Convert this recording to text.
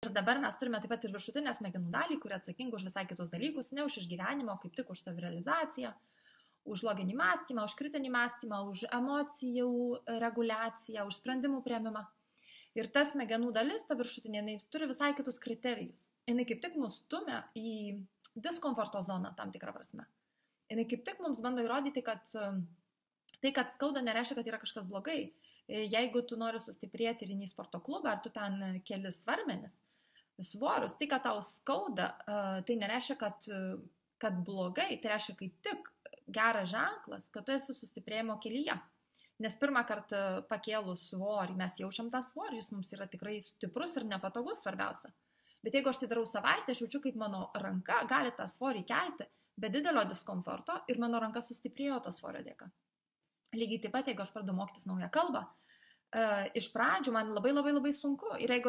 Ir dabar mes turime taip pat ir viršutinę smegenų dalį, kuri atsakinga už visai kitus dalykus, ne už išgyvenimą, kaip tik už savirealizaciją, už loginį mąstymą, už kritinį mąstymą, už emocijų reguliaciją, už sprendimų priėmimą. Ir ta smegenų dalis, ta viršutinė, jinai turi visai kitus kriterijus. Jinai kaip tik mus stumia į diskomforto zoną tam tikrą prasme. Jinai kaip tik mums bando įrodyti, kad tai, kad skauda, nereiškia, kad yra kažkas blogai. Jeigu tu nori sustiprėti ir į sporto klubą, ar tu ten keli svarmenis, svorius, tai, kad tau skauda, tai nereiškia, kad blogai, tai reiškia kaip tik geras ženklas, kad tu esi sustiprėjimo kelyje. Nes pirmą kartą pakėlus svorį, mes jaučiam tą svorį, jis mums yra tikrai stiprus ir nepatogus svarbiausia. Bet jeigu aš tai darau savaitę, aš jaučiu, kaip mano ranka gali tą svorį kelti, be didelio diskomforto ir mano ranka sustiprėjo to svorio dėka. Lygiai taip pat, jeigu aš pradedu mokytis naują kalbą, iš pradžių man labai sunku ir jeigu